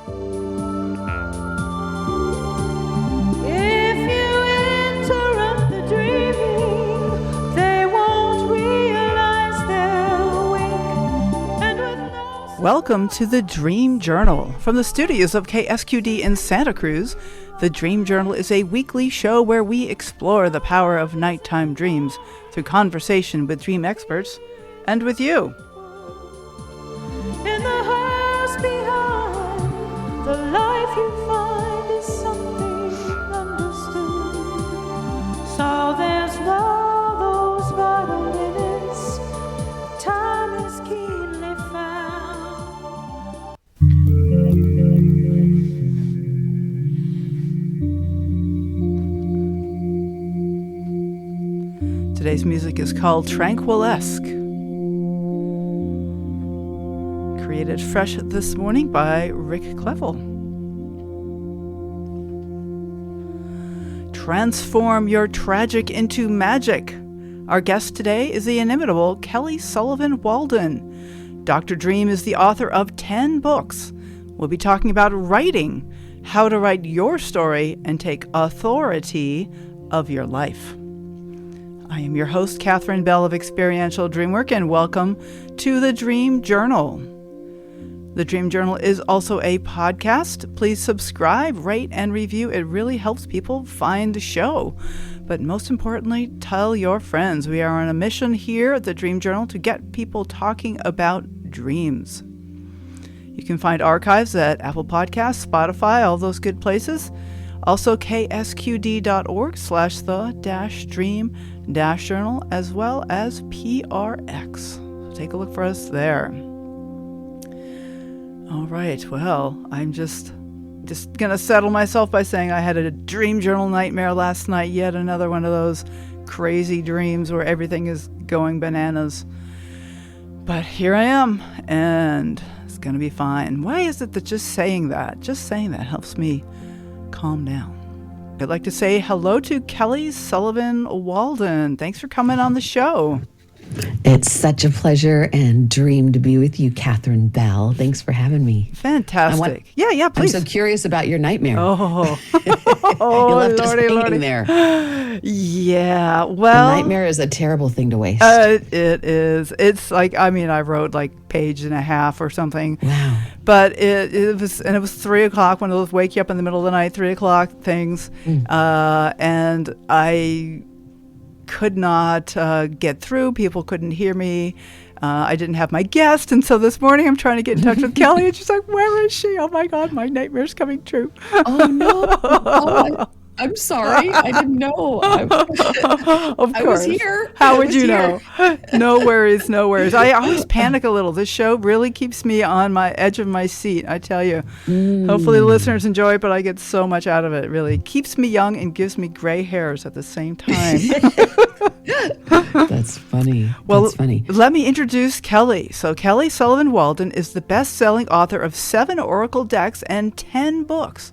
If you interrupt the dreaming, they won't realize they're awake. And with no... Welcome to the Dream Journal. From the studios of KSQD in Santa Cruz, the Dream Journal is a weekly show where we explore the power of nighttime dreams through conversation with dream experts and with you. In the house behind, the life you find is something understood. So there's no those vital minutes, time is keenly found. Today's music is called Tranquilesque. Created fresh this morning by Rick Clevel. Transform your tragic into magic. Our guest today is the inimitable Kelly Sullivan Walden. Dr. Dream is the author of 10 books. We'll be talking about writing, how to write your story and take authority of your life. I am your host, Catherine Bell of Experiential Dreamwork, and welcome to the Dream Journal. The Dream Journal is also a podcast. Please subscribe, rate, and review. It really helps people find the show. But most importantly, tell your friends. We are on a mission here at the Dream Journal to get people talking about dreams. You can find archives at Apple Podcasts, Spotify, all those good places. Also, ksqd.org/the-dream-journal, as well as PRX. So take a look for us there. All right, well, I'm just going to settle myself by saying I had a dream journal nightmare last night, yet another one of those crazy dreams where everything is going bananas. But here I am, and it's going to be fine. Why is it that just saying that helps me calm down? I'd like to say hello to Kelly Sullivan Walden. Thanks for coming on the show. It's such a pleasure and dream to be with you, Catherine Bell. Thanks for having me. Fantastic. Yeah, please. I'm so curious about your nightmare. Oh, You left us Lordy, hanging Lordy. there. Yeah, well. A nightmare is a terrible thing to waste. It is. It's like, I wrote like page and a half or something. Wow. But it was 3:00, one of those wake you up in the middle of the night, 3:00 things. And I could not get through. People couldn't hear me. I didn't have my guest. And so this morning I'm trying to get in touch with Kelly, and she's like, where is she? Oh my God, my nightmare's coming true. Oh, no. I'm sorry. I didn't know. Of course. I was here. How would you know? No worries. I always panic a little. This show really keeps me on my edge of my seat, I tell you. Hopefully the listeners enjoy it, but I get so much out of it. It really keeps me young and gives me gray hairs at the same time. That's funny. Well, That's funny. Let me introduce Kelly. So Kelly Sullivan Walden is the best-selling author of 7 Oracle decks and 10 books.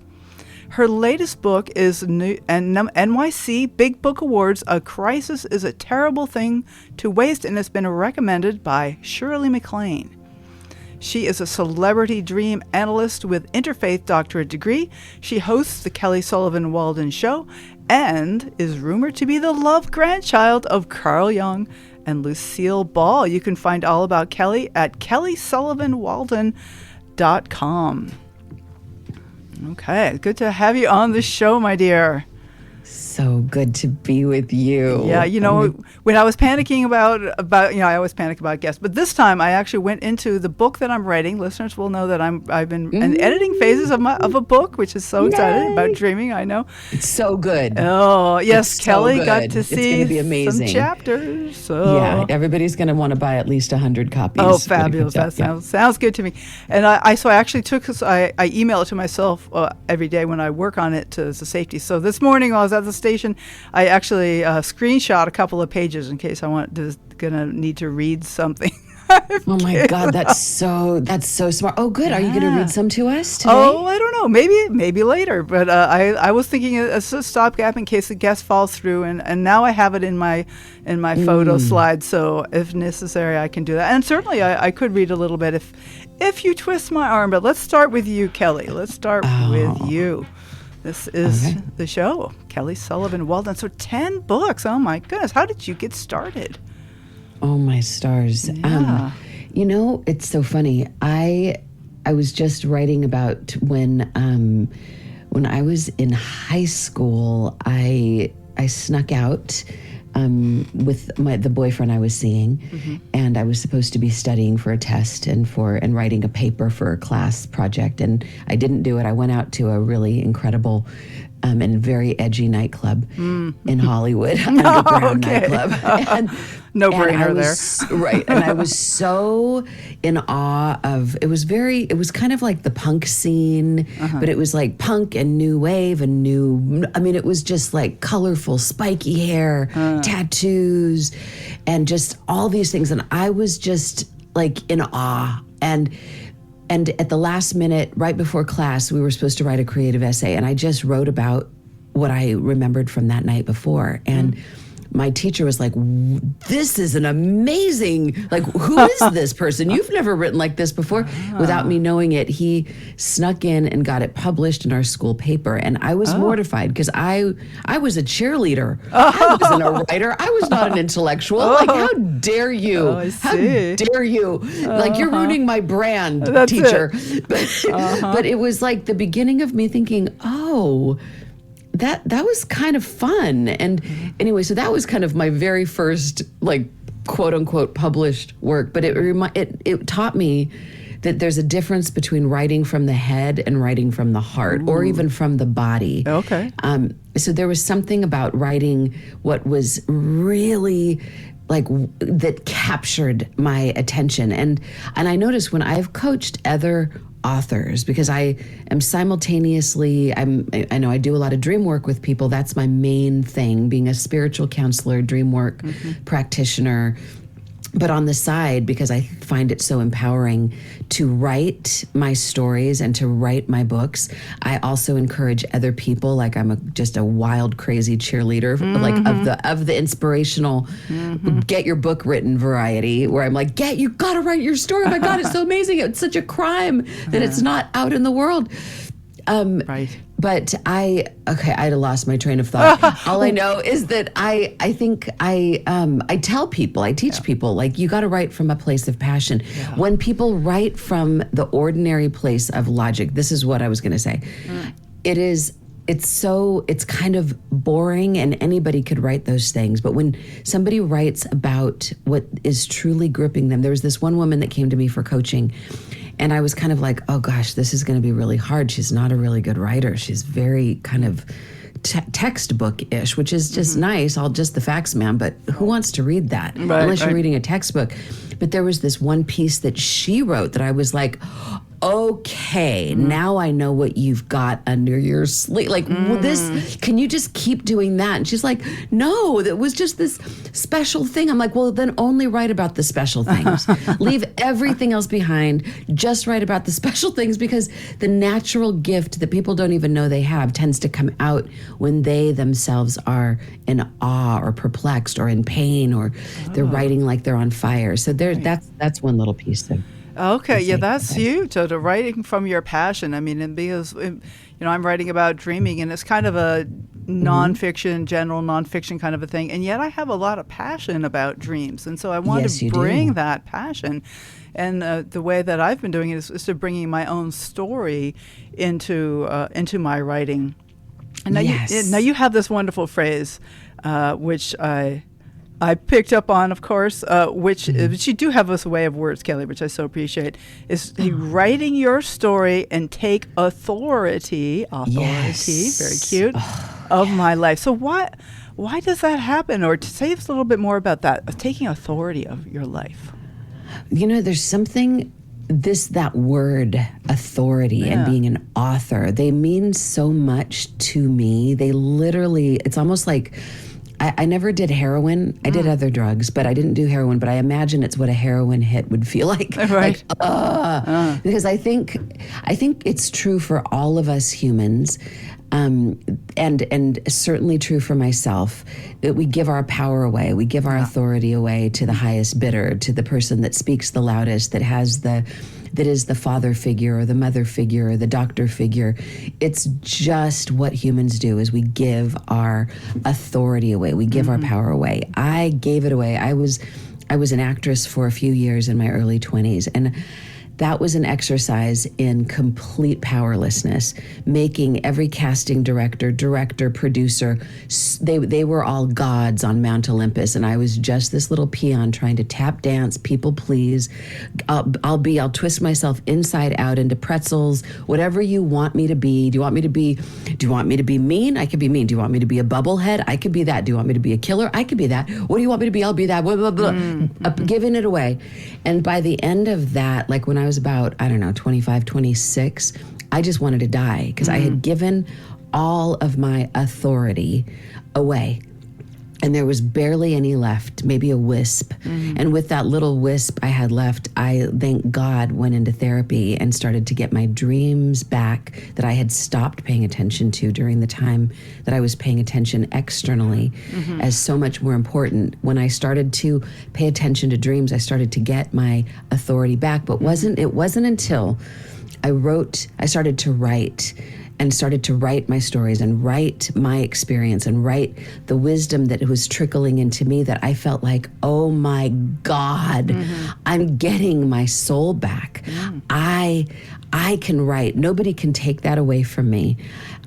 Her latest book is NYC Big Book Awards, A Crisis is a Terrible Thing to Waste, and has been recommended by Shirley MacLaine. She is a celebrity dream analyst with interfaith doctorate degree. She hosts the Kelly Sullivan Walden Show and is rumored to be the love grandchild of Carl Jung and Lucille Ball. You can find all about Kelly at kellysullivanwalden.com. Okay, good to have you on the show, my dear. So good to be with you. Yeah, when I was panicking about I always panic about guests, but this time I actually went into the book that I'm writing. Listeners will know that I've been in editing phases of a book, which is so exciting about dreaming. I know it's so good. Oh yes, it's Kelly so got to see be amazing. some chapters. So. Yeah, everybody's going to want to buy at least 100 copies. Oh, fabulous! That sounds good to me. And I actually I email it to myself every day when I work on it as a safety. So this morning while I was at the station, I actually screenshot a couple of pages in case I gonna need to read something. Oh my God, that's so smart. Oh, good. Are you going to read some to us today? Oh, I don't know. Maybe later. But I was thinking as a stopgap in case the guest falls through, and now I have it in my photo slide. So if necessary, I can do that. And certainly, I could read a little bit if you twist my arm. But let's start with you, Kelly. Let's start with you. This is the show, Kelly Sullivan Walden. So 10 books. Oh my goodness. How did you get started? Oh my stars. Yeah. It's so funny. I was just writing about when I was in high school, I snuck out with the boyfriend I was seeing, and I was supposed to be studying for a test and writing a paper for a class project, and I didn't do it. I went out to a really incredible and very edgy nightclub in Hollywood, underground nightclub. No brainer there. Right. And I was so in awe of, it was kind of like the punk scene, but it was like punk and new wave and it was just like colorful, spiky hair, tattoos, and just all these things. And I was just like in awe. And at the last minute, right before class, we were supposed to write a creative essay. And I just wrote about what I remembered from that night before. And my teacher was like, this is an amazing, like, who is this person? You've never written like this before. Without me knowing it, he snuck in and got it published in our school paper. And I was mortified because I was a cheerleader. I wasn't a writer. I was not an intellectual. Like, how dare you? How dare you? Like, you're ruining my brand, That's teacher. But it was like the beginning of me thinking, that was kind of fun. And anyway, so that was kind of my very first, like, quote unquote published work. But it taught me that there's a difference between writing from the head and writing from the heart, or even from the body. Okay. So there was something about writing what was really that captured my attention. And I noticed when I've coached other authors, because I am simultaneously, I know I do a lot of dream work with people. That's my main thing, being a spiritual counselor, dream work practitioner. But on the side, because I find it so empowering to write my stories and to write my books, I also encourage other people. Like, I'm just a wild, crazy cheerleader, like of the inspirational, get your book written variety, where I'm like, you gotta write your story. Oh my God, it's so amazing. It's such a crime that it's not out in the world. Right. But I'd have lost my train of thought. All I know is that I think I tell people, I teach people, like, you got to write from a place of passion. Yeah. When people write from the ordinary place of logic, this is what I was going to say. It's kind of boring, and anybody could write those things. But when somebody writes about what is truly gripping them, there was this one woman that came to me for coaching, and I was kind of like, oh gosh, this is going to be really hard. She's not a really good writer. She's very kind of textbook-ish, which is just nice. All just the facts, ma'am. But who wants to read that unless you're reading a textbook? But there was this one piece that she wrote that I was like, okay, now I know what you've got under your sleeve. Like, this, can you just keep doing that? And she's like, no, that was just this special thing. I'm like, well, then only write about the special things. Leave everything else behind. Just write about the special things, because the natural gift that people don't even know they have tends to come out when they themselves are in awe or perplexed or in pain, or they're writing like they're on fire. So that's one little piece of. Okay, yeah, that's huge. So the writing from your passion. I mean, and because I'm writing about dreaming, and it's kind of a nonfiction, general nonfiction kind of a thing, and yet I have a lot of passion about dreams, and so I want to bring that passion. And the way that I've been doing it is to bringing my own story into my writing. And now you have this wonderful phrase, which I picked up on, of course, which you do have this way of words, Kelly, which I so appreciate, is writing your story and take authority, very cute, of my life. So why does that happen? Or to say us a little bit more about that, of taking authority of your life. There's something, that word authority and being an author, they mean so much to me. They literally, it's almost like I never did heroin. I did other drugs, but I didn't do heroin. But I imagine it's what a heroin hit would feel like. Right. Because I think it's true for all of us humans, and certainly true for myself, that we give our power away. We give our authority away to the highest bidder, to the person that speaks the loudest, that is the father figure or the mother figure or the doctor figure. It's just what humans do, is we give our authority away. We give our power away. I gave it away. I was an actress for a few years in my early 20s, and that was an exercise in complete powerlessness, making every casting director, producer, they were all gods on Mount Olympus, and I was just this little peon trying to tap dance, people please. I'll twist myself inside out into pretzels, whatever you want me to be. Do you want me to be mean? I could be mean. Do you want me to be a bubblehead? I could be that. Do you want me to be a killer? I could be that. What do you want me to be? I'll be that. Blah, blah, blah. Giving it away. And by the end of that, like when I was about, 25, 26, I just wanted to die because I had given all of my authority away. And there was barely any left, maybe a wisp. And with that little wisp I had left, I, thank God, went into therapy and started to get my dreams back that I had stopped paying attention to during the time that I was paying attention externally as so much more important. When I started to pay attention to dreams, I started to get my authority back. But it wasn't until I started to write and started to write my stories and write my experience and write the wisdom that was trickling into me, that I felt like, oh my God, I'm getting my soul back. I can write. Nobody can take that away from me.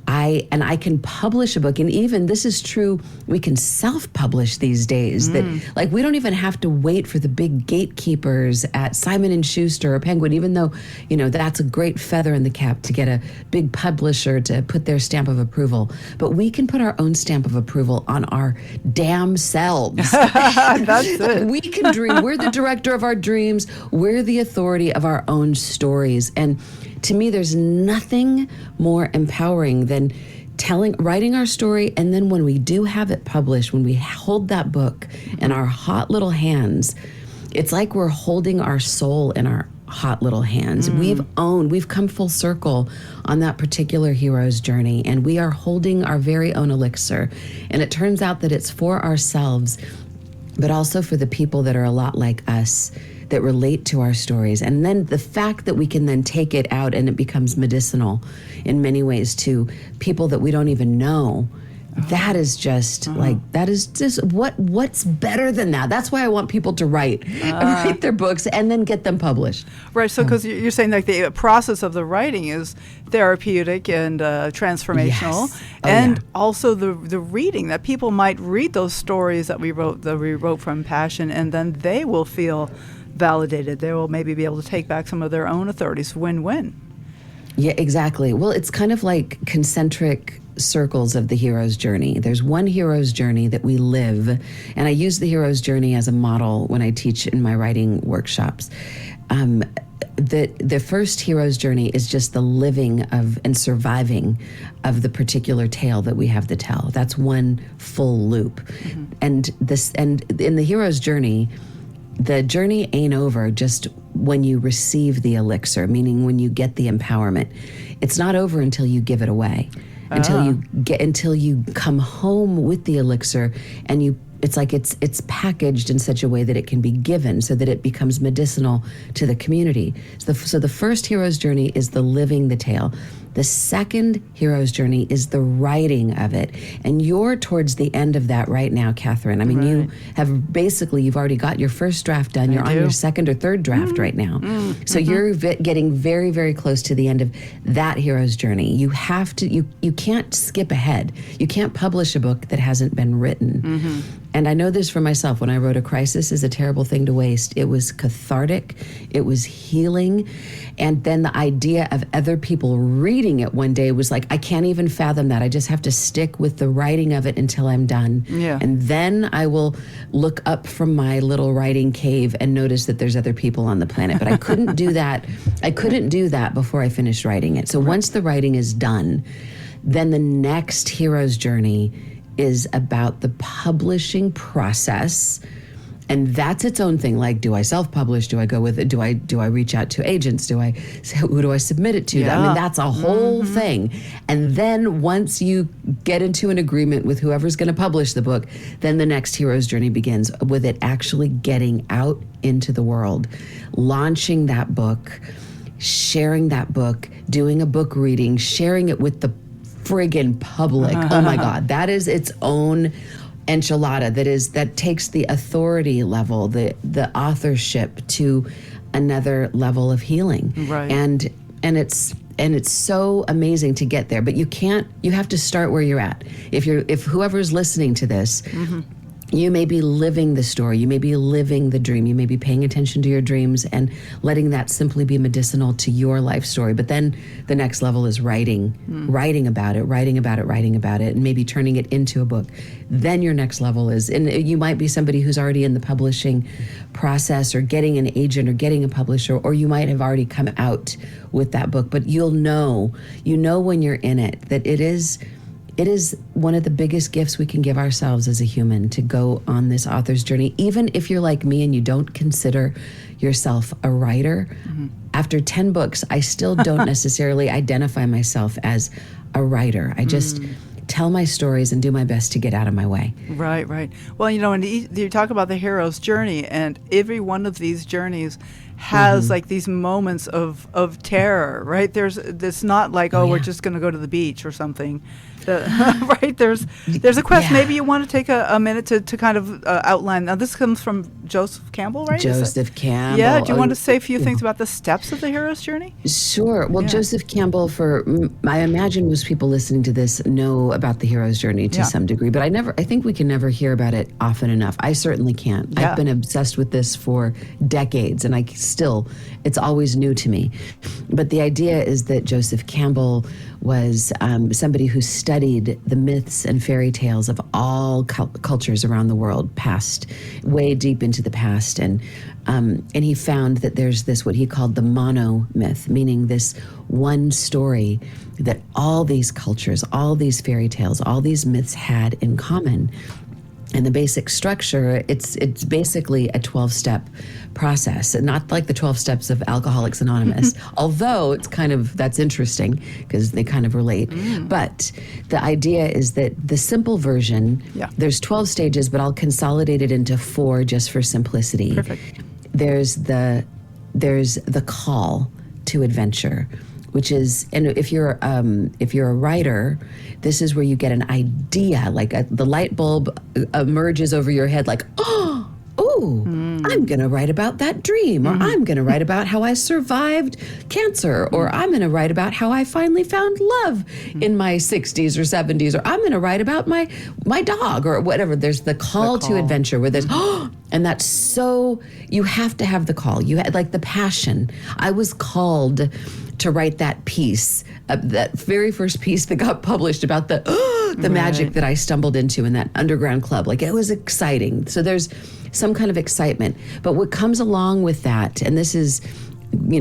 I can publish a book, and even this is true, we can self-publish these days. That, like, we don't even have to wait for the big gatekeepers at Simon & Schuster or Penguin, even though, that's a great feather in the cap to get a big publisher to put their stamp of approval. But we can put our own stamp of approval on our damn selves. That's it. We can dream. We're the director of our dreams. We're the authority of our own stories. And to me, there's nothing more empowering than writing our story, and then when we do have it published, when we hold that book in our hot little hands, it's like we're holding our soul in our hot little hands. We've come full circle on that particular hero's journey, and we are holding our very own elixir. And it turns out that it's for ourselves, but also for the people that are a lot like us, that relate to our stories. And then the fact that we can then take it out and it becomes medicinal in many ways to people that we don't even know. That is just what's better than that? That's why I want people to write their books and then get them published. Right. So, because you're saying like the process of the writing is therapeutic and transformational, Yes. Also the reading, that people might read those stories that we wrote from passion, and then they will feel validated. They will maybe be able to take back some of their own authorities. Win-win. Yeah, exactly. Well, it's kind of like concentric circles of the hero's journey. There's one hero's journey that we live, and I use the hero's journey as a model when I teach in my writing workshops. The first hero's journey is just the living of and surviving of the particular tale that we have to tell. That's one full loop. And in the hero's journey, the journey ain't over just when you receive the elixir, meaning when you get the empowerment. It's not over until you give it away, until you come home with the elixir, and it's packaged in such a way that it can be given, so that it becomes medicinal to the community. So the first hero's journey is the living the tale. The second hero's journey is the writing of it. And you're towards the end of that right now, Catherine. I mean, you have you've already got your first draft done. You're on your second or third draft right now. So you're getting very, very close to the end of that hero's journey. You have to, you can't skip ahead. You can't publish a book that hasn't been written. And I know this for myself. When I wrote A Crisis is a Terrible Thing to Waste, it was cathartic, it was healing. And then the idea of other people reading it one day was like, I can't even fathom that. I just have to stick with the writing of it until I'm done. Yeah. And then I will look up from my little writing cave and notice that there's other people on the planet. But I couldn't do that. I couldn't do that before I finished writing it. So once the writing is done, then the next hero's journey is about the publishing process. And that's its own thing. Like, do I self-publish? Do I go with it? Do I reach out to agents? Who do I submit it to? Yeah. I mean, that's a whole thing. And then once you get into an agreement with whoever's going to publish the book, then the next hero's journey begins with it actually getting out into the world, launching that book, sharing that book, doing a book reading, sharing it with the friggin' public. Oh my God, that is its own enchilada. That takes the authority level, the authorship to another level of healing. Right. And it's so amazing to get there. But you have to start where you're at. If whoever's listening to this, you may be living the story, you may be living the dream, you may be paying attention to your dreams and letting that simply be medicinal to your life story. But then the next level is writing about it, and maybe turning it into a book. Then your next level is, and you might be somebody who's already in the publishing process or getting an agent or getting a publisher, or you might have already come out with that book, but you know when you're in it that it is one of the biggest gifts we can give ourselves as a human, to go on this author's journey. Even if you're like me and you don't consider yourself a writer, after 10 books, I still don't necessarily identify myself as a writer. I just tell my stories and do my best to get out of my way. Right. Well, and you talk about the hero's journey, and every one of these journeys has like these moments of terror, right? It's not like, we're just going to go to the beach or something. Right? There's a quest. Yeah. Maybe you want to take a minute to kind of outline. Now, this comes from Joseph Campbell, right? Joseph Campbell. Yeah. Do you want to say a few things about the steps of the hero's journey? Sure. Well, Joseph Campbell, I imagine most people listening to this know about the hero's journey to some degree, but I think we can never hear about it often enough. I certainly can't. Yeah. I've been obsessed with this for decades, and it's always new to me. But the idea is that Joseph Campbell was somebody who studied the myths and fairy tales of all cultures around the world, way deep into the past, and he found that there's this, what he called the mono myth, meaning this one story that all these cultures, all these fairy tales, all these myths had in common. And the basic structure, it's basically a 12-step process, and not like the 12 steps of Alcoholics Anonymous, although that's interesting because they kind of relate. But the idea is that the simple version, there's 12 stages, but I'll consolidate it into 4 just for simplicity. Perfect. There's the call to adventure, which is, and if you're a writer, this is where you get an idea, like the light bulb emerges over your head, like, I'm going to write about that dream, or I'm going to write about how I survived cancer, or I'm going to write about how I finally found love in my 60s or 70s, or I'm going to write about my dog, or whatever. There's the call to adventure where there's, and that's so, you have to have the call. You had like the passion. I was called to write that piece, that very first piece that got published about the magic that I stumbled into in that underground club. Like, it was exciting. So there's some kind of excitement. But what comes along with that, and this is,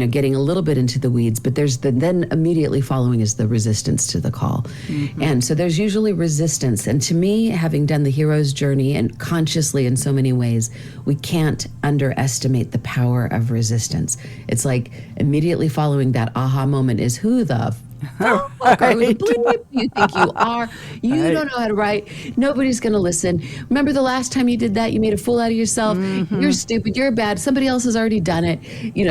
getting a little bit into the weeds, but there's then immediately following is the resistance to the call. And so there's usually resistance. And to me, having done the hero's journey, and consciously in so many ways, we can't underestimate the power of resistance. It's like immediately following that aha moment is, who the fuck are you think you are? You don't know how to write. Nobody's going to listen. Remember the last time you did that? You made a fool out of yourself. You're stupid. You're bad. Somebody else has already done it.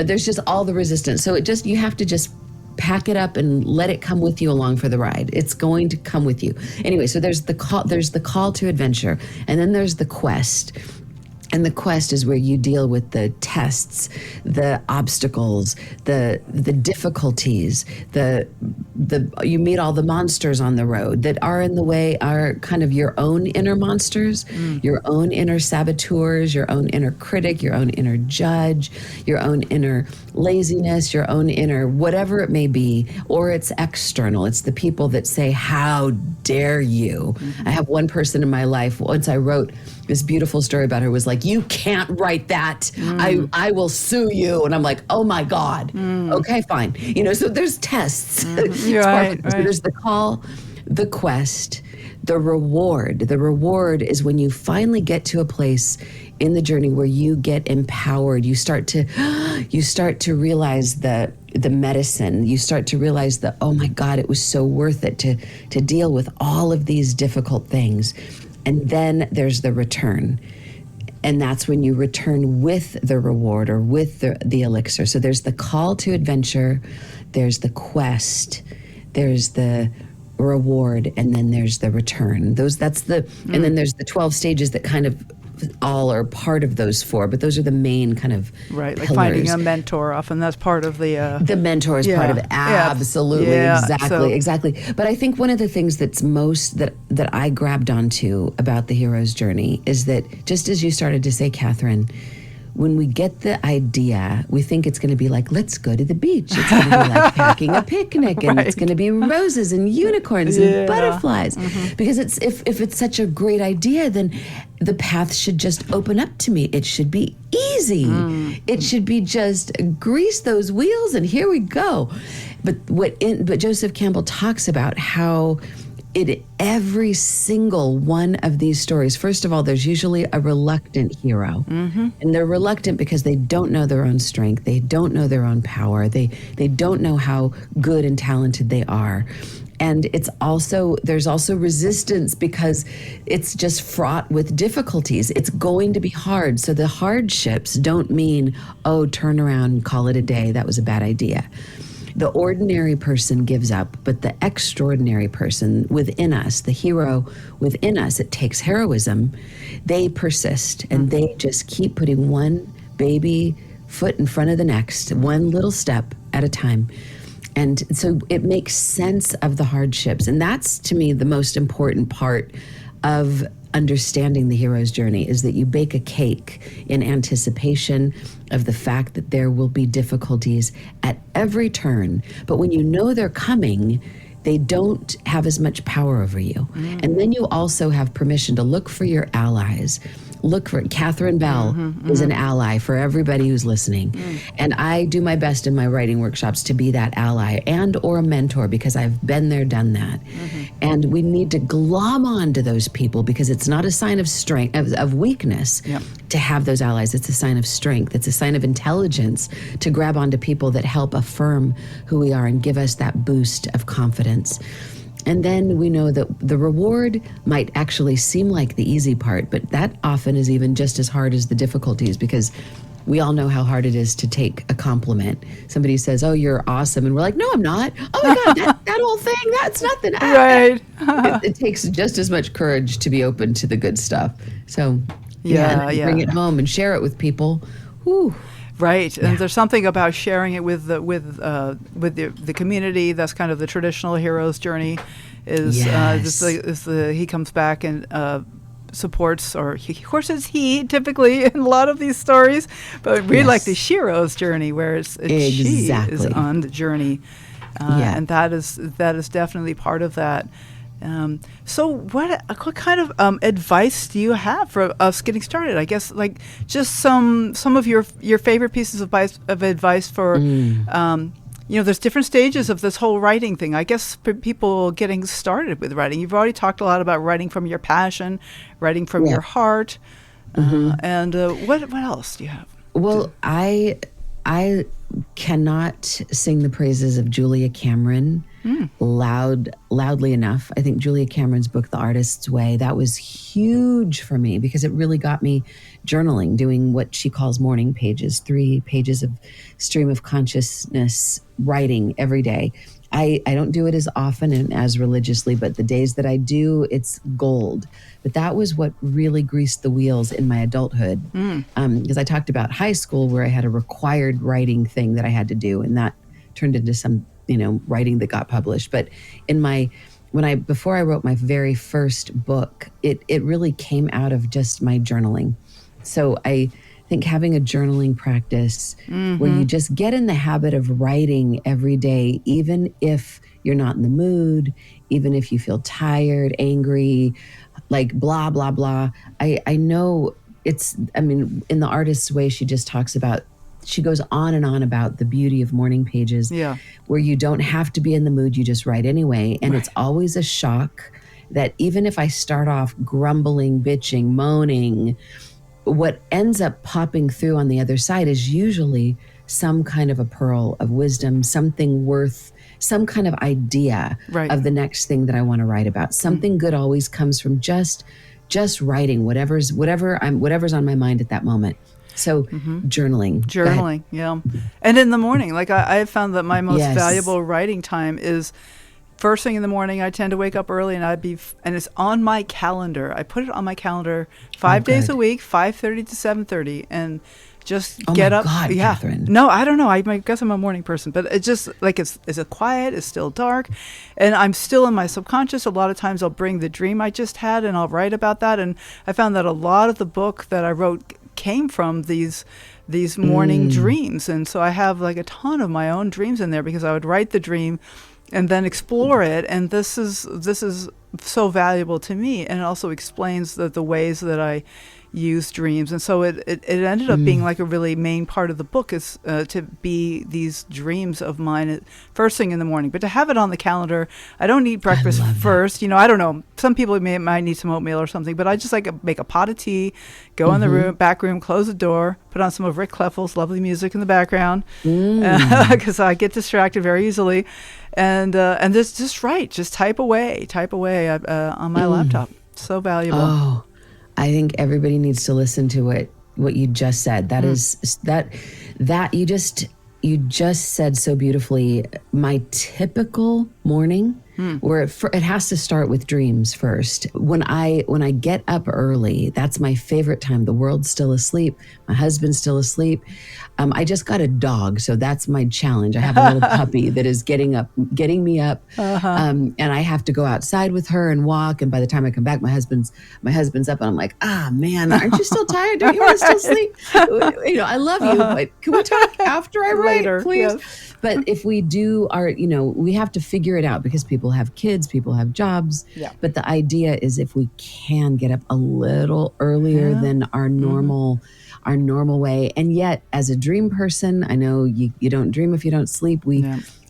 There's just all the resistance. So you have to just pack it up and let it come with you along for the ride. It's going to come with you. Anyway, so there's the call to adventure, and then there's the quest. And the quest is where you deal with the tests, the obstacles, the difficulties, you meet all the monsters on the road that are in the way, are kind of your own inner monsters, your own inner saboteurs, your own inner critic, your own inner judge, your own inner laziness, your own inner whatever it may be, or it's external. It's the people that say, how dare you? I have one person in my life, once I wrote this beautiful story about her, was like, you can't write that. I will sue you. And I'm like, oh my God. Okay, fine. So there's tests. Right. So there's the call, the quest, the reward is when you finally get to a place in the journey where you get empowered. You start to realize the medicine. You start to realize that, oh my God, it was so worth it to deal with all of these difficult things. And then there's the return. And that's when you return with the reward or with the elixir. So there's the call to adventure, there's the quest, there's the reward, and then there's the return. And then there's the 12 stages that kind of all are part of those 4, but those are the main kind of right, like pillars. finding a mentor. Often that's part of the mentor is part of it. Absolutely, exactly. But I think one of the things that's most that I grabbed onto about the hero's journey is that, just as you started to say, Catherine, when we get the idea, we think it's going to be like, let's go to the beach. It's going to be like packing a picnic, and it's going to be roses and unicorns and butterflies. Because if it's such a great idea, then the path should just open up to me. It should be easy. It should be just grease those wheels and here we go. But Joseph Campbell talks about how every single one of these stories, first of all, there's usually a reluctant hero. And they're reluctant because they don't know their own strength. They don't know their own power. They don't know how good and talented they are. And there's also resistance because it's just fraught with difficulties. It's going to be hard. So the hardships don't mean, oh, turn around and call it a day. That was a bad idea. The ordinary person gives up, but the extraordinary person within us, the hero within us, it takes heroism. They persist, and they just keep putting one baby foot in front of the next, one little step at a time. And so it makes sense of the hardships. And that's, to me, the most important part of understanding the hero's journey, is that you bake a cake in anticipation of the fact that there will be difficulties at every turn. But when you know they're coming, they don't have as much power over you. And then you also have permission to look for your allies. Look for Catherine Bell is an ally for everybody who's listening. And I do my best in my writing workshops to be that ally and or a mentor, because I've been there, done that. And we need to glom on to those people, because it's not a sign of strength, of weakness to have those allies. It's a sign of strength. It's a sign of intelligence to grab onto people that help affirm who we are and give us that boost of confidence. And then we know that the reward might actually seem like the easy part, but that often is even just as hard as the difficulties, because we all know how hard it is to take a compliment. Somebody says, oh, you're awesome. And we're like, no, I'm not. Oh my God, that whole thing, that's nothing. Right. It takes just as much courage to be open to the good stuff. So bring it home and share it with people. Whew. Right, and there's something about sharing it with the community. That's kind of the traditional hero's journey. He comes back and supports, or of course it's he typically in a lot of these stories, but we like the shero's journey, where it's she is on the journey, and that is definitely part of that. So what kind of advice do you have for us getting started? I guess like just some of your favorite pieces of advice for, there's different stages of this whole writing thing. I guess for people getting started with writing, you've already talked a lot about writing from your passion, writing from your heart. And what else do you have? Well, I cannot sing the praises of Julia Cameron loudly enough. I think Julia Cameron's book, The Artist's Way, that was huge for me, because it really got me journaling, doing what she calls morning pages, 3 pages of stream of consciousness writing every day. I don't do it as often and as religiously, but the days that I do, it's gold. But that was what really greased the wheels in my adulthood. Because I talked about high school, where I had a required writing thing that I had to do, and that turned into some, writing that got published. But before I wrote my very first book, it really came out of just my journaling. So I think having a journaling practice where you just get in the habit of writing every day, even if you're not in the mood, even if you feel tired, angry, like blah, blah, blah. I know in The Artist's Way, she just talks about, she goes on and on about the beauty of morning pages, where you don't have to be in the mood, you just write anyway. And it's always a shock that even if I start off grumbling, bitching, moaning, what ends up popping through on the other side is usually some kind of a pearl of wisdom, something worth, some kind of idea of the next thing that I want to write about. Something good always comes from just writing whatever's on my mind at that moment. So journaling. Yeah. And in the morning, like I have found that my most valuable writing time is first thing in the morning. I tend to wake up early, and and it's on my calendar. I put it on my calendar 5 days a week, 5:30 to 7:30, and just get up. God, yeah. Catherine. No, I don't know. I guess I'm a morning person, but it's just like it's quiet, it's still dark, and I'm still in my subconscious. A lot of times I'll bring the dream I just had and I'll write about that. And I found that a lot of the book that I wrote came from these morning dreams. And so I have like a ton of my own dreams in there because I would write the dream and then explore it. And this is so valuable to me. And it also explains the ways that I use dreams. And so it ended up being like a really main part of the book is to be these dreams of mine first thing in the morning. But to have it on the calendar, I don't eat breakfast first. You know, I don't know. Some people might need some oatmeal or something, but I just like make a pot of tea, go in the back room, close the door, put on some of Rick Kleffel's lovely music in the background because I get distracted very easily. And just write, just type away on my laptop. So valuable. Oh, I think everybody needs to listen to what you just said. That is that you just said so beautifully. My typical morning, where it has to start with dreams first. When I get up early, that's my favorite time. The world's still asleep. My husband's still asleep. I just got a dog, so that's my challenge. I have a little puppy that is getting me up, and I have to go outside with her and walk. And by the time I come back, my husband's up, and I'm like, man, aren't you still tired? Don't you want to still sleep? You know, I love you, but can we talk after I write, later, please? Yes. But if we do we have to figure it out because people have kids, people have jobs. Yeah. But the idea is if we can get up a little earlier than our normal way. And yet as a dream person, I know you don't dream if you don't sleep.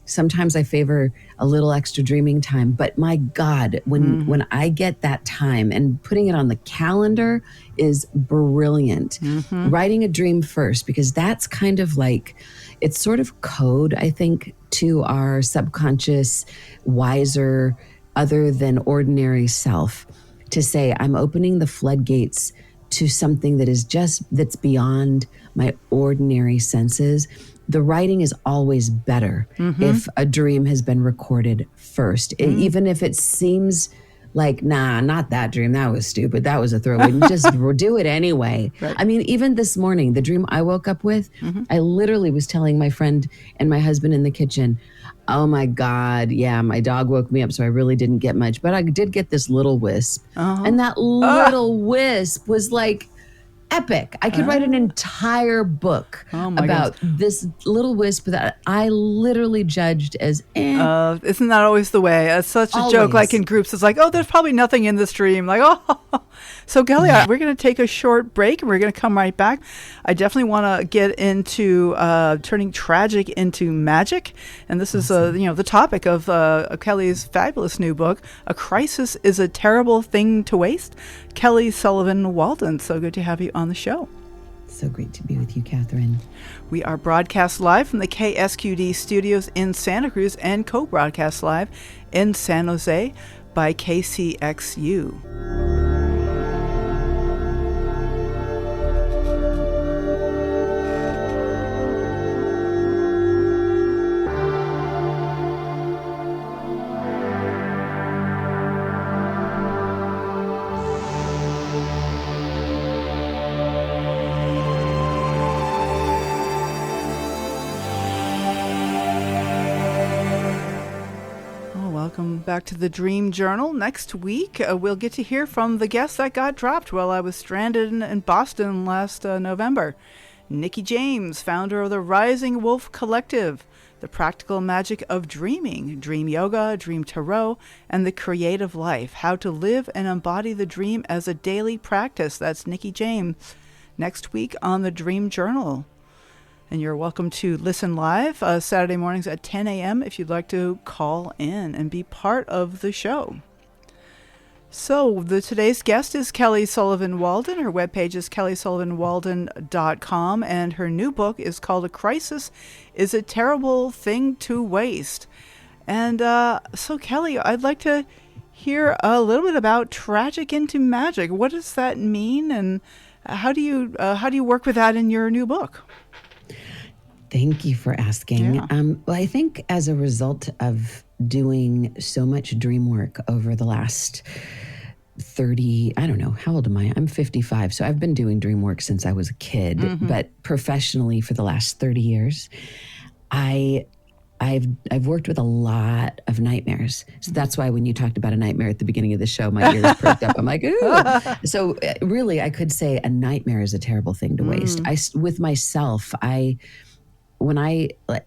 Sometimes I favor a little extra dreaming time, but my God, when I get that time and putting it on the calendar is brilliant. Writing a dream first, because that's kind of like, it's sort of code, I think, to our subconscious, wiser, other than ordinary self to say, I'm opening the floodgates to something that's beyond my ordinary senses. The writing is always better if a dream has been recorded first, even if it seems like, nah, not that dream. That was stupid. That was a throwaway. Just do it anyway. Right. I mean, even this morning, the dream I woke up with, I literally was telling my friend and my husband in the kitchen, oh my God, yeah, my dog woke me up, so I really didn't get much. But I did get this little wisp. And that little wisp was like epic. I could write an entire book about this little wisp that I literally judged as isn't that always the way? It's such a joke, like in groups. It's like, oh, there's probably nothing in this dream. Like, oh. So, Kelly, we're going to take a short break, and we're going to come right back. I definitely want to get into turning tragic into magic. And this is, the topic of Kelly's fabulous new book, A Crisis is a Terrible Thing to Waste. Kelly Sullivan Walden, so good to have you on the show. So great to be with you, Catherine. We are broadcast live from the KSQD studios in Santa Cruz and co-broadcast live in San Jose by KCXU. Back to the Dream Journal. Next week, we'll get to hear from the guest that got dropped while I was stranded in Boston last November. Nikki James, founder of the Rising Wolf Collective, the practical magic of dreaming, dream yoga, dream tarot, and the creative life, how to live and embody the dream as a daily practice. That's Nikki James. Next week on the Dream Journal. And you're welcome to listen live Saturday mornings at 10 a.m. if you'd like to call in and be part of the show. So today's guest is Kelly Sullivan Walden. Her webpage is kellysullivanwalden.com, and her new book is called A Crisis is a Terrible Thing to Waste. And so, Kelly, I'd like to hear a little bit about tragic into magic. What does that mean, and how do you work with that in your new book? Thank you for asking. Yeah. Well, I think as a result of doing so much dream work over the last 30, I don't know, how old am I? I'm 55. So I've been doing dream work since I was a kid, but professionally for the last 30 years, I've worked with a lot of nightmares. So that's why when you talked about a nightmare at the beginning of the show, my ears perked up. I'm like, ooh. So really, I could say a nightmare is a terrible thing to waste. With myself,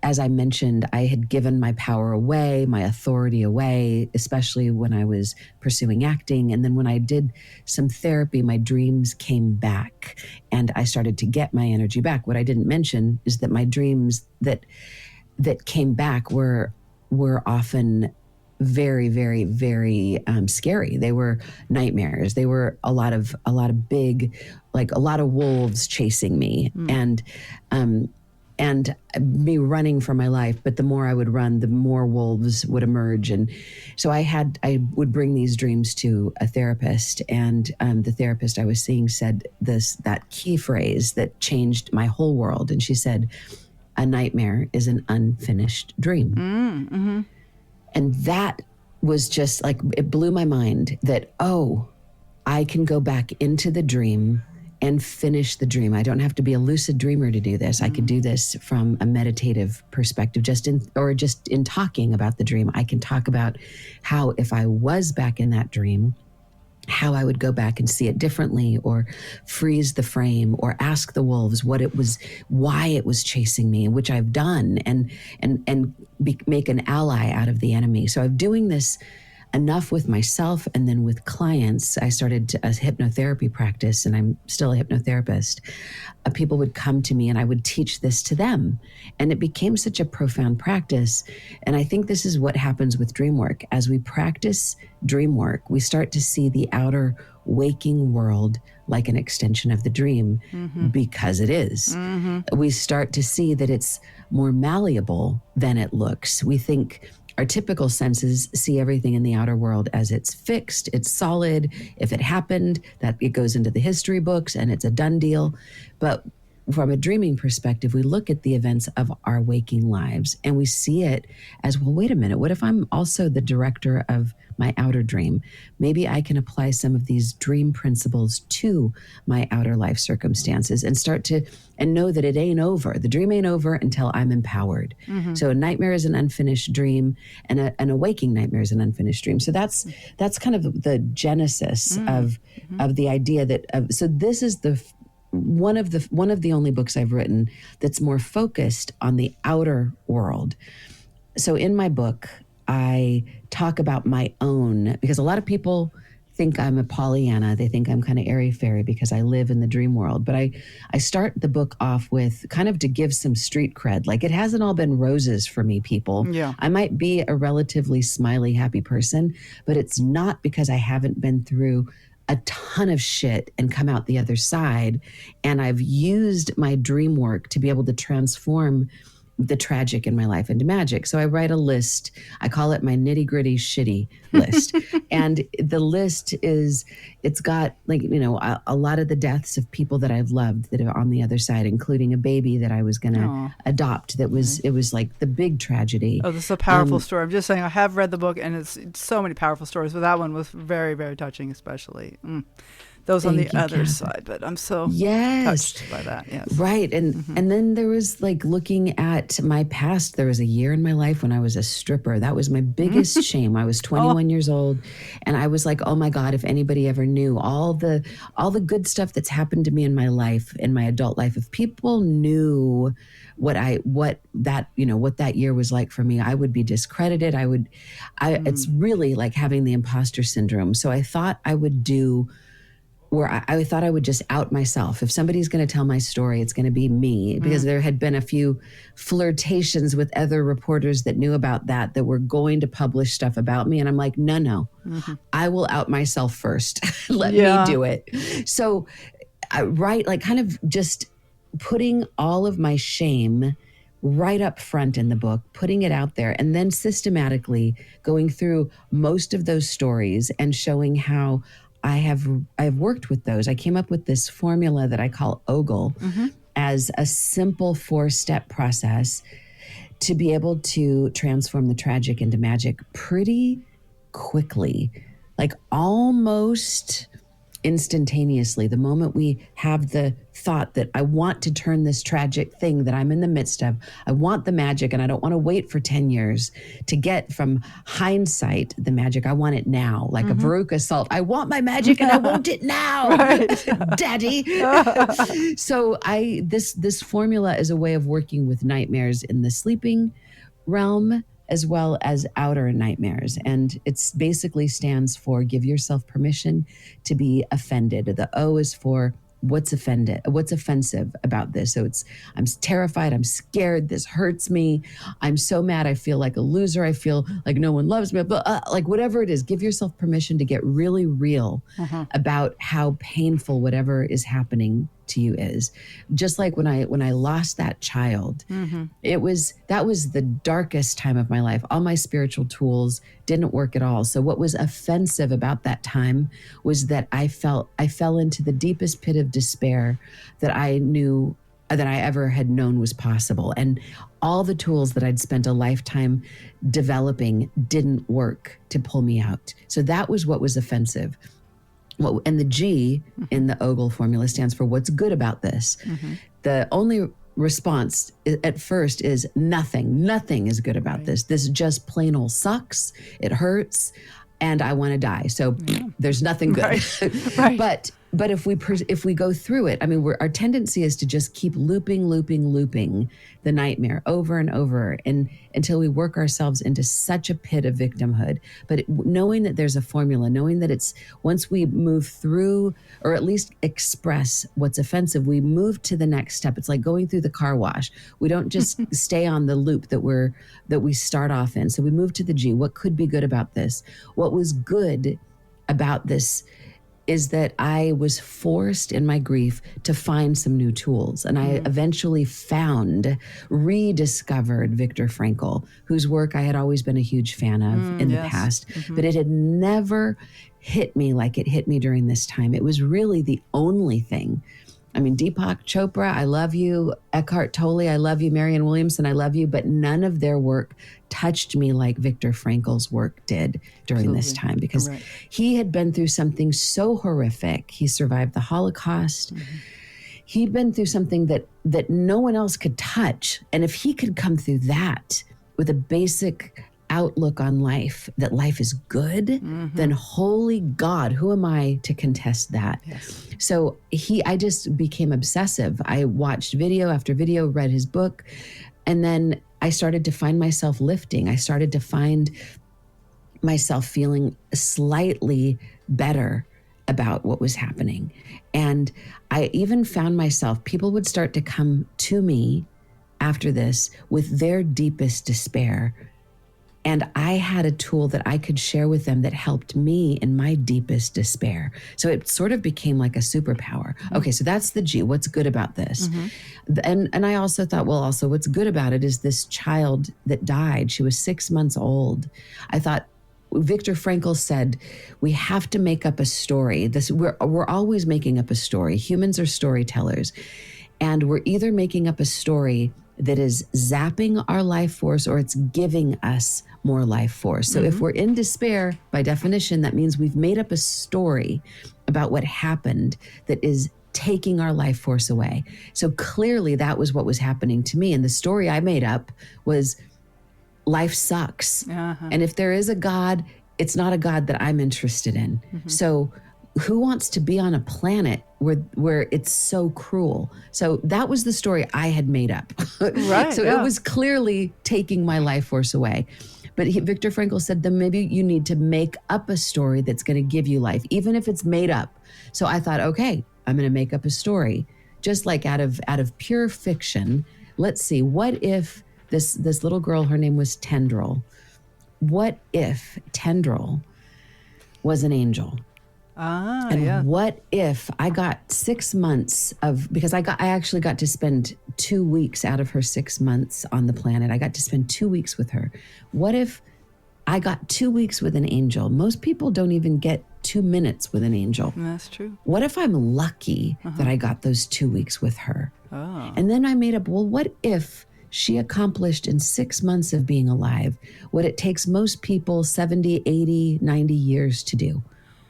as I mentioned, I had given my power away, my authority away, especially when I was pursuing acting. And then when I did some therapy, my dreams came back and I started to get my energy back. What I didn't mention is that my dreams that came back were often very, very, very scary. They were nightmares. They were a lot of big, like a lot of wolves chasing me, and me running for my life. But the more I would run, the more wolves would emerge. And so I would bring these dreams to a therapist, and the therapist I was seeing said that key phrase that changed my whole world. And she said, a nightmare is an unfinished dream. And that was just like, it blew my mind that, oh, I can go back into the dream and finish the dream. I don't have to be a lucid dreamer to do this. I could do this from a meditative perspective, just in talking about the dream. I can talk about how, if I was back in that dream, how I would go back and see it differently, or freeze the frame, or ask the wolves what it was, why it was chasing me, which I've done, and make an ally out of the enemy. So I'm doing this enough with myself, and then with clients. I started a hypnotherapy practice, and I'm still a hypnotherapist. People would come to me and I would teach this to them. And it became such a profound practice. And I think this is what happens with dream work. As we practice dream work, we start to see the outer waking world like an extension of the dream, because it is. We start to see that it's more malleable than it looks. We think our typical senses see everything in the outer world as it's fixed, it's solid. If it happened, that it goes into the history books and it's a done deal. But from a dreaming perspective, we look at the events of our waking lives and we see it as, well, wait a minute, what if I'm also the director of my outer dream? Maybe I can apply some of these dream principles to my outer life circumstances and start to, and know that it ain't over. The dream ain't over until I'm empowered. So a nightmare is an unfinished dream, and a waking nightmare is an unfinished dream. So that's kind of the genesis of the idea that, so this is one of the only books I've written that's more focused on the outer world. So in my book, I talk about my own, because a lot of people think I'm a Pollyanna. They think I'm kind of airy-fairy because I live in the dream world. But I start the book off with kind of to give some street cred. Like, it hasn't all been roses for me, people. Yeah. I might be a relatively smiley, happy person, but it's not because I haven't been through a ton of shit and come out the other side. And I've used my dream work to be able to transform the tragic in my life into magic. So I write a list. I call it my nitty gritty shitty list. And the list it's got, like, you know, a lot of the deaths of people that I've loved that are on the other side, including a baby that I was going to adopt. It was like the big tragedy. Oh, this is a powerful story. I'm just saying, I have read the book, and it's so many powerful stories, but that one was very, very touching, especially. Those on the other side, but I'm so touched by that. Yes. Right. And then there was, like, looking at my past. There was a year in my life when I was a stripper. That was my biggest shame. I was 21 years old, and I was like, oh my God, if anybody ever knew all the good stuff that's happened to me in my life, in my adult life, if people knew what that year was like for me, I would be discredited. It's really like having the imposter syndrome. So I thought I would do where I thought I would just out myself. If somebody's going to tell my story, it's going to be me, because there had been a few flirtations with other reporters that knew about that were going to publish stuff about me. And I'm like, no, I will out myself first. Let me do it. So kind of just putting all of my shame right up front in the book, putting it out there, and then systematically going through most of those stories and showing how I've worked with those. I came up with this formula that I call OGLE as a simple 4-step process to be able to transform the tragic into magic pretty quickly, like almost instantaneously. The moment we have the thought that I want to turn this tragic thing that I'm in the midst of, I want the magic, and I don't want to wait for 10 years to get from hindsight the magic. I want it now, like a Veruca Salt. I want my magic and I want it now, Daddy. So this formula is a way of working with nightmares in the sleeping realm as well as outer nightmares. And it's basically stands for give yourself permission to be offended. The O is for what's offensive about this. So I'm terrified, I'm scared, this hurts me, I'm so mad, I feel like a loser, I feel like no one loves me, but like whatever it is, give yourself permission to get really real about how painful whatever is happening to you is. Just like when I lost that child, that was the darkest time of my life. All my spiritual tools didn't work at all. So what was offensive about that time was that I fell into the deepest pit of despair that I ever had known was possible. And all the tools that I'd spent a lifetime developing didn't work to pull me out. So that was what was offensive. And the G in the OGLE formula stands for what's good about this. The only response at first is nothing. Nothing is good about this. This just plain old sucks. It hurts. And I want to die. So there's nothing good. But if we go through it, I mean, our tendency is to just keep looping the nightmare over and over, and until we work ourselves into such a pit of victimhood. But knowing that there's a formula, knowing that it's once we move through, or at least express what's offensive, we move to the next step. It's like going through the car wash. We don't just stay on the loop that we start off in. So we move to the G. What could be good about this? What was good about this is that I was forced in my grief to find some new tools. And I eventually rediscovered Viktor Frankl, whose work I had always been a huge fan of in the past, but it had never hit me like it hit me during this time. It was really the only thing. I mean, Deepak Chopra, I love you. Eckhart Tolle, I love you. Marianne Williamson, I love you. But none of their work touched me like Viktor Frankl's work did during this time, because he had been through something so horrific. He survived the Holocaust. He'd been through something that no one else could touch. And if he could come through that with a basic outlook on life, that life is good, then holy God, who am I to contest that? Yes. So I just became obsessive. I watched video after video, read his book, and then I started to find myself lifting. I started to find myself feeling slightly better about what was happening. And I even found myself, people would start to come to me after this with their deepest despair. And I had a tool that I could share with them that helped me in my deepest despair. So it sort of became like a superpower. Okay, so that's the G. What's good about this? And I also thought, well, also what's good about it is this child that died. She was 6 months old. I thought, Viktor Frankl said, we have to make up a story. We're always making up a story. Humans are storytellers. And we're either making up a story that is zapping our life force, or it's giving us more life force. So if we're in despair, by definition, that means we've made up a story about what happened that is taking our life force away. So clearly that was what was happening to me. And the story I made up was life sucks. And if there is a God, it's not a God that I'm interested in. So who wants to be on a planet where it's so cruel? So that was the story I had made up. So it was clearly taking my life force away. But Viktor Frankl said, then maybe you need to make up a story that's going to give you life, even if it's made up. So I thought, okay, I'm going to make up a story, just like out of pure fiction. Let's see, what if this little girl, her name was Tendril. What if Tendril was an angel? And what if I got 6 months because I actually got to spend 2 weeks out of her 6 months on the planet. I got to spend 2 weeks with her. What if I got 2 weeks with an angel? Most people don't even get 2 minutes with an angel. That's true. What if I'm lucky that I got those 2 weeks with her? Oh. And then I made up, well, what if she accomplished in 6 months of being alive what it takes most people 70, 80, 90 years to do?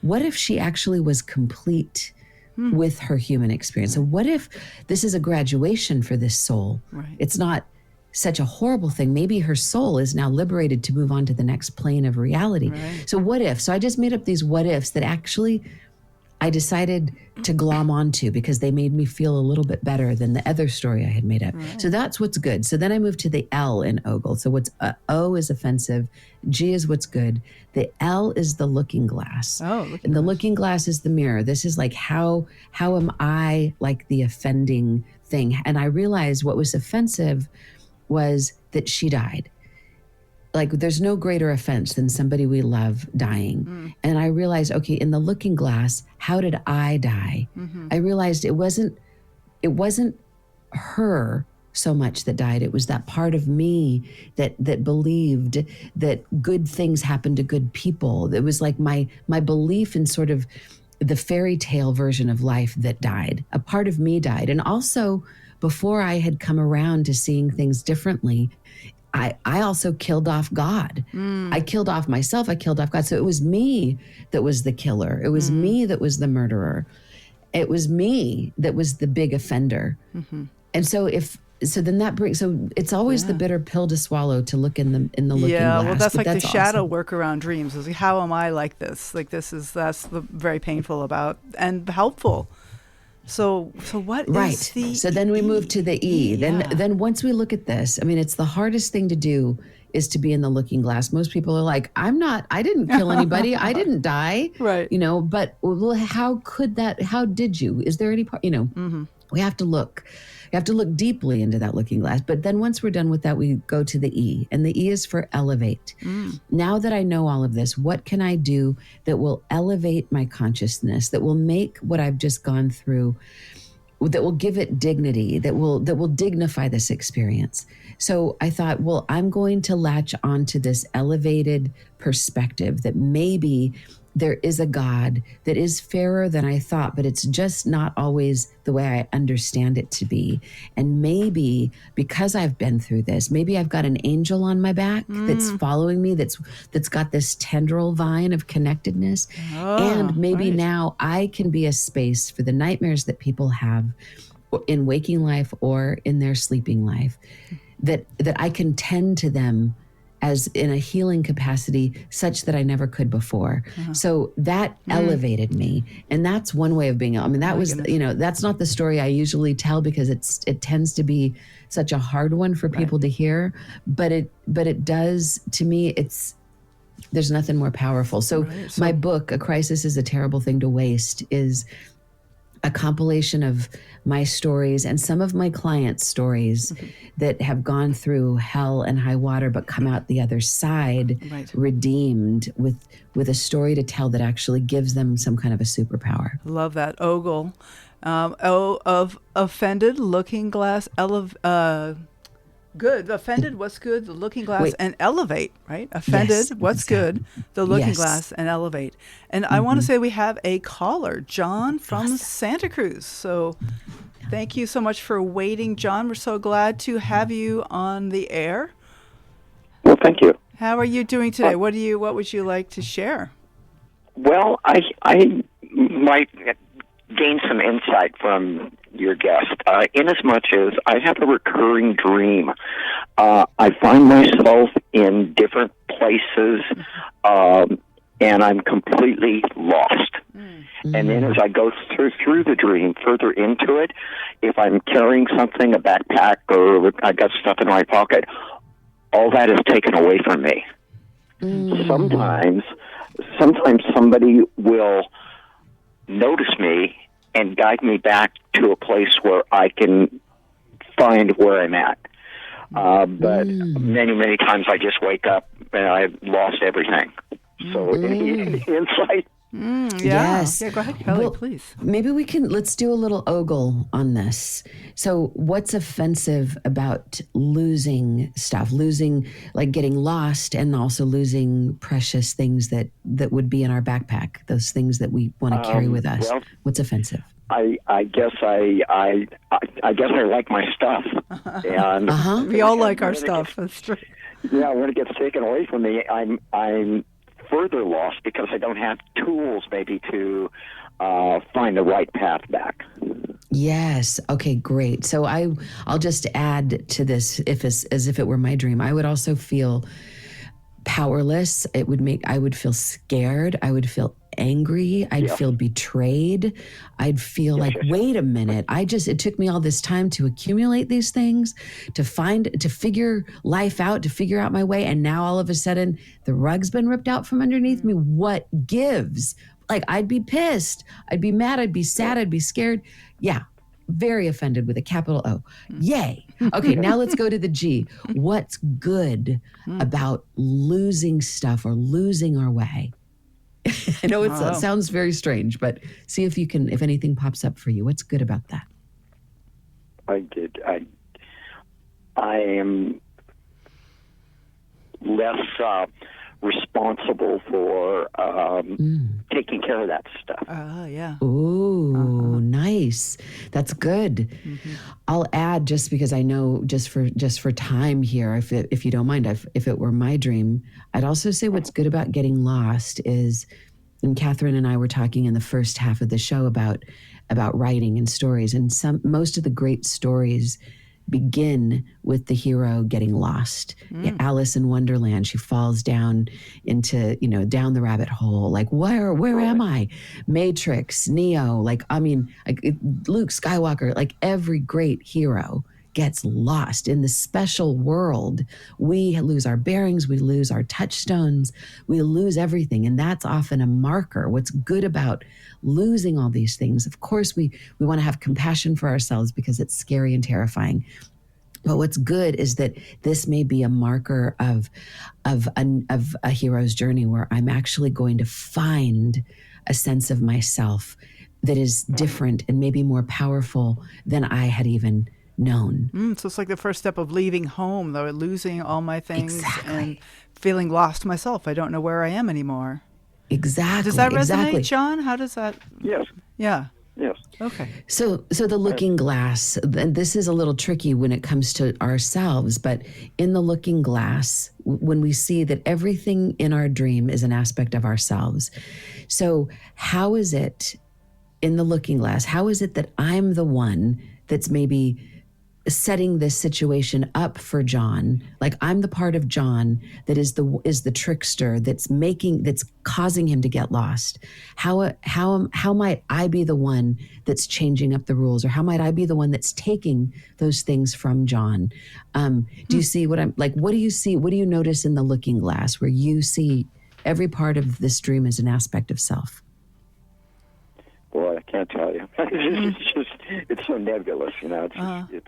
What if she actually was complete with her human experience? So what if this is a graduation for this soul? Right. It's not such a horrible thing. Maybe her soul is now liberated to move on to the next plane of reality. Right. So what if? So I just made up these what ifs that actually I decided to glom onto because they made me feel a little bit better than the other story I had made up. Right. So that's what's good. So then I moved to the L in OGLE. So what's O is offensive, G is what's good. The L is the looking glass. And the looking glass is the mirror. This is like how am I like the offending thing? And I realized what was offensive was that she died. Like there's no greater offense than somebody we love dying. And I realized, okay, in the looking glass, how did I die? I realized it wasn't her so much that died. It was that part of me that believed that good things happen to good people. It was like my belief in sort of the fairy tale version of life that died. A part of me died. And also before I had come around to seeing things differently, I also killed off God. I killed off myself. I killed off God. So it was me that was the killer. It was me that was the murderer. It was me that was the big offender. And so then that brings, so it's always the bitter pill to swallow to look in the looking glass. Yeah, well, that's like the shadow awesome. work around dreams. Is how am I like this? Like that's the very painful about and helpful. So what is the So then we move to the E. Then once we look at this, I mean, it's the hardest thing to do is to be in the looking glass. Most people are like, I didn't kill anybody. I didn't die. Right. But well, how did you? Is there any part, we have to look. You have to look deeply into that looking glass. But then once we're done with that, we go to the E. And the E is for elevate. Now that I know all of this, what can I do that will elevate my consciousness, that will make what I've just gone through, that will give it dignity, that will dignify this experience? So I thought, well, I'm going to latch onto this elevated perspective that maybe there is a God that is fairer than I thought, but it's just not always the way I understand it to be. And maybe because I've been through this, maybe I've got an angel on my back that's following me, that's got this tendril vine of connectedness. And maybe now I can be a space for the nightmares that people have in waking life or in their sleeping life, that I can tend to them as in a healing capacity such that I never could before. So that elevated me. And that's one way of being, I mean, that was, that's not the story I usually tell because it tends to be such a hard one for people to hear, but it does, to me, there's nothing more powerful. So my book, A Crisis is a Terrible Thing to Waste, is a compilation of my stories and some of my clients' stories that have gone through hell and high water, but come out the other side redeemed with a story to tell that actually gives them some kind of a superpower. Love that. OGLE. O of offended, looking glass, good. Offended, what's good, the looking glass, and elevate, right? Offended, what's good, the looking glass, and elevate. And I want to say we have a caller, John from Santa Cruz. So thank you so much for waiting, John. We're so glad to have you on the air. Well, thank you. How are you doing today? What would you like to share? Well, I might gain some insight from your guest, in as much as I have a recurring dream. I find myself in different places, and I'm completely lost. And then as I go through the dream, further into it, if I'm carrying something, a backpack, or I got stuff in my pocket, all that is taken away from me. Sometimes somebody will notice me and guide me back to a place where I can find where I'm at. But many times I just wake up and I've lost everything. So any insight? Yes. Yeah, go ahead, Kelly, please. Maybe let's do a little OGLE on this. So what's offensive about losing stuff, like getting lost, and also losing precious things that would be in our backpack, those things that we want to carry with us? Well, what's offensive? I guess I like my stuff, and We all like our stuff. That's true. yeah, when it gets taken away from me, I'm further lost because I don't have tools maybe to find the right path back. Yes. Okay, great. So I'll just add to this, as if it were my dream. I would also feel powerless. I would feel scared. I would feel angry. I'd feel betrayed. I'd feel wait a minute. It took me all this time to accumulate these things, to figure life out, to figure out my way. And now all of a sudden the rug's been ripped out from underneath me. What gives? Like, I'd be pissed. I'd be mad. I'd be sad. I'd be scared. Yeah. Very offended with a capital O. Yay. Okay, now let's go to the G. What's good about losing stuff or losing our way? I know it sounds very strange, but see if anything pops up for you. What's good about that? I am less responsible for taking care of that stuff. Yeah. Ooh, nice. That's good. I'll add, just because I know, just for time here, if you don't mind, if it were my dream, I'd also say what's good about getting lost is, and Catherine and I were talking in the first half of the show about writing and stories, and most of the great stories begin with the hero getting lost. Yeah, Alice in Wonderland, she falls down into, down the rabbit hole. Like, where am I? Matrix, Neo, Luke Skywalker, like every great hero gets lost in the special world. We lose our bearings, we lose our touchstones, we lose everything. And that's often a marker. What's good about losing all these things? Of course, we want to have compassion for ourselves because it's scary and terrifying. But what's good is that this may be a marker of a hero's journey, where I'm actually going to find a sense of myself that is different and maybe more powerful than I had even known. So it's like the first step of leaving home, though, losing all my things and Exactly. feeling lost myself. I don't know where I am anymore. Exactly. Does that resonate, exactly. John? How does that? Yes. Yeah. Yes. Okay. So the looking glass, and this is a little tricky when it comes to ourselves, but in the looking glass, when we see that everything in our dream is an aspect of ourselves. So how is it in the looking glass? How is it that I'm the one that's maybe setting this situation up for John? Like, I'm the part of John that is the trickster that's causing him to get lost. How might I be the one that's changing up the rules, or how might I be the one that's taking those things from John? Do you see what I'm like? What do you see? What do you notice in the looking glass, where you see every part of this dream as an aspect of self? Boy, I can't tell you. It's so nebulous, It's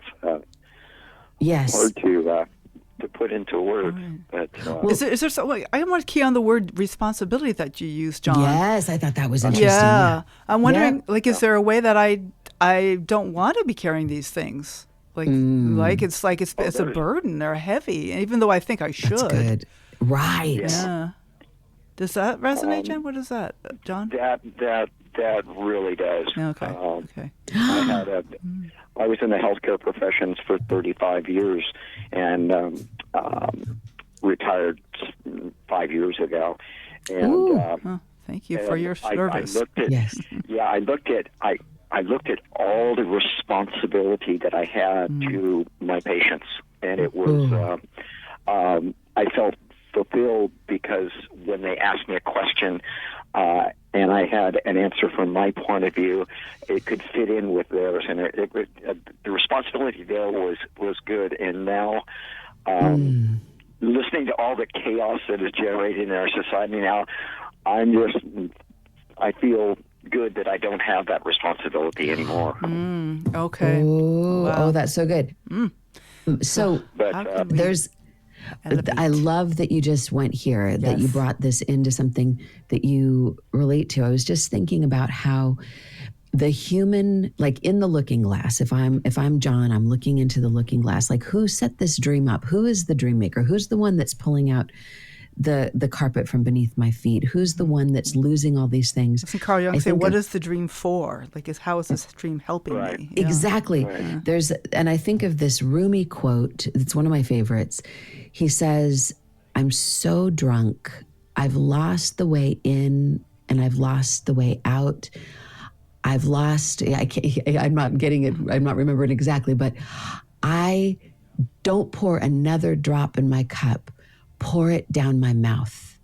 Yes. hard to put into words. Right. But Is there so? I want to key on the word responsibility that you used, John. Yes, I thought that was interesting. Yeah. I'm wondering, is there a way that I don't want to be carrying these things? It's a burden. They're heavy, even though I think I should. That's good. Right. Yeah. Does that resonate, Jen? What is that, John? That really does. Okay. Okay. I was in the healthcare professions for 35 years and retired 5 years ago. And thank you for your service. I looked at, Yes. Yeah, I looked at all the responsibility that I had to my patients, and it was I felt fulfilled, because when they asked me a question and I had an answer from my point of view, it could fit in with theirs, and the responsibility there was good. And now listening to all the chaos that is generated in our society now, I feel good that I don't have that responsibility anymore. Okay. Oh, that's so good. So But there's, I love that you just went here, that you Yes. brought this into something that you relate to. I was just thinking about how the human, like in the looking glass, if I'm John, I'm looking into the looking glass, like who set this dream up? Who is the dream maker? Who's the one that's pulling out the carpet from beneath my feet? Who's the one that's losing all these things? Doesn't Carl Jung I say, think what of- is the dream for? Like, how is this dream helping Right. me? Yeah. Exactly. And I think of this Rumi quote. It's one of my favorites. He says, "I'm so drunk. I've lost the way in and I've lost the way out. I've lost, I'm not getting it. I'm not remembering exactly, but I don't pour another drop in my cup. Pour it down my mouth."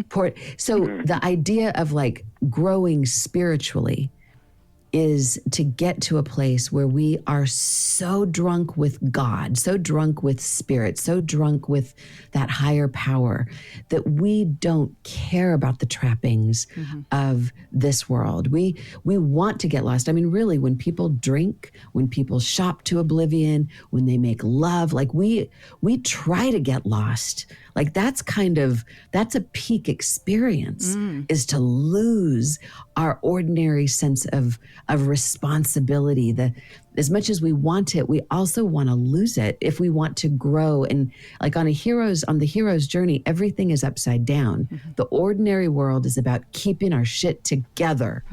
Pour it. So the idea of like growing spiritually is to get to a place where we are so drunk with God, so drunk with spirit, so drunk with that higher power that we don't care about the trappings of this world. We want to get lost. I mean, really, when people drink, when people shop to oblivion, when they make love, like we try to get lost. Like that's a peak experience, is to lose our ordinary sense of responsibility. As much as we want it, we also want to lose it if we want to grow. And like on the hero's journey, everything is upside down. The ordinary world is about keeping our shit together.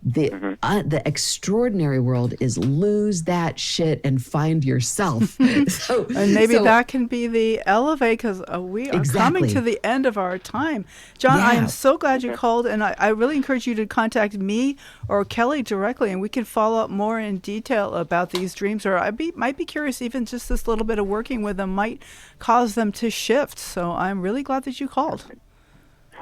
The extraordinary world is lose that shit and find yourself. And maybe that can be the elevate, because we are coming to the end of our time. John, I am so glad you called, and I really encourage you to contact me or Kelly directly, and we can follow up more in detail about these dreams. Or might be curious, even just this little bit of working with them might cause them to shift. So I'm really glad that you called.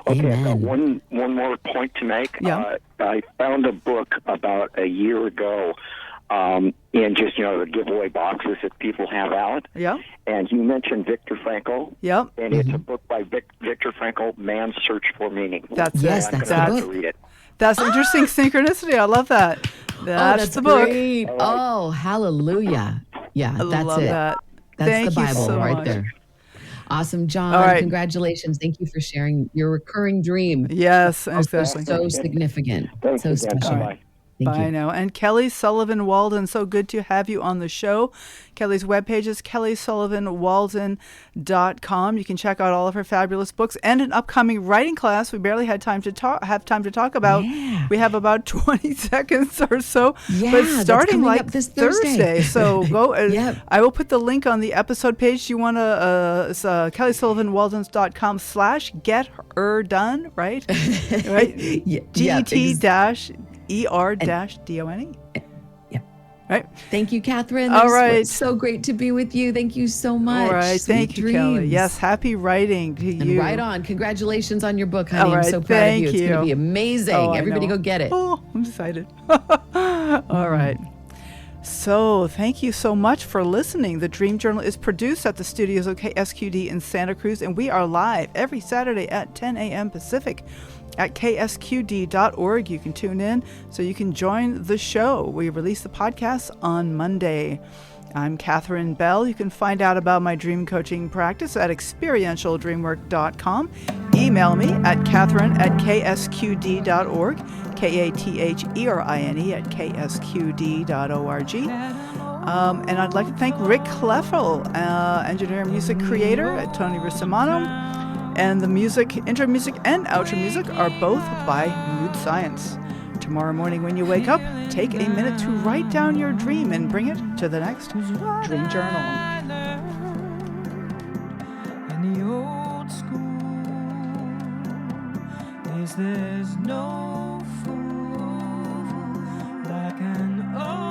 Okay, Amen. I've got one more point to make. Yeah. I found a book about a year ago in just, the giveaway boxes that people have out. Yeah. And you mentioned Viktor Frankl. Yep. And it's a book by Viktor Frankl, Man's Search for Meaning. That's Yes, it. that's I'm gonna the have book. to read it. That's interesting synchronicity. I love that. That's the book. Great. Oh, hallelujah. Yeah, I that's love it. that. That's Thank the you Bible so right much. there. Awesome, John. All right. Congratulations. Thank you for sharing your recurring dream. Yes, Also exactly. so significant. Thanks So again. special. Bye-bye. Thank Bye you. now. And Kelly Sullivan Walden, so good to have you on the show. Kelly's webpage is kellysullivanwalden.com. You can check out all of her fabulous books and an upcoming writing class we barely had time to talk about. Yeah. We have about 20 seconds or so. Yeah, but that's starting coming like up this Thursday. So go. Yep. I will put the link on the episode page. You want to, it's kellysullivanwalden.com/get-her-done, right? Right? GET-ER-DONE. Yeah. Right. Thank you, Catherine. All This right. was so great to be with you. Thank you so much. All right. Sweet Thank you, Kelly. dreams. Yes. Happy writing to And you. right on. Congratulations on your book, honey. All right, I'm so proud thank of you. It's going to you. be amazing. Oh, I Everybody know. go get it. Oh, I'm excited. All right. So thank you so much for listening. The Dream Journal is produced at the studios of KSQD in Santa Cruz, and we are live every Saturday at 10 a.m. Pacific at ksqd.org. You can tune in so you can join the show. We release the podcast on Monday. I'm Catherine Bell. You can find out about my dream coaching practice at experientialdreamwork.com. Email me at catherine@ksqd.org, KATHERINE@ksqd.org. And I'd like to thank Rick Kleffel, engineer and music creator at Tony Rissimano. And the music, intro music and outro music are both by Mood Science. Tomorrow morning when you wake up, take a minute to write down your dream and bring it to the next Dream Journal. In the old school is there's no fool like an old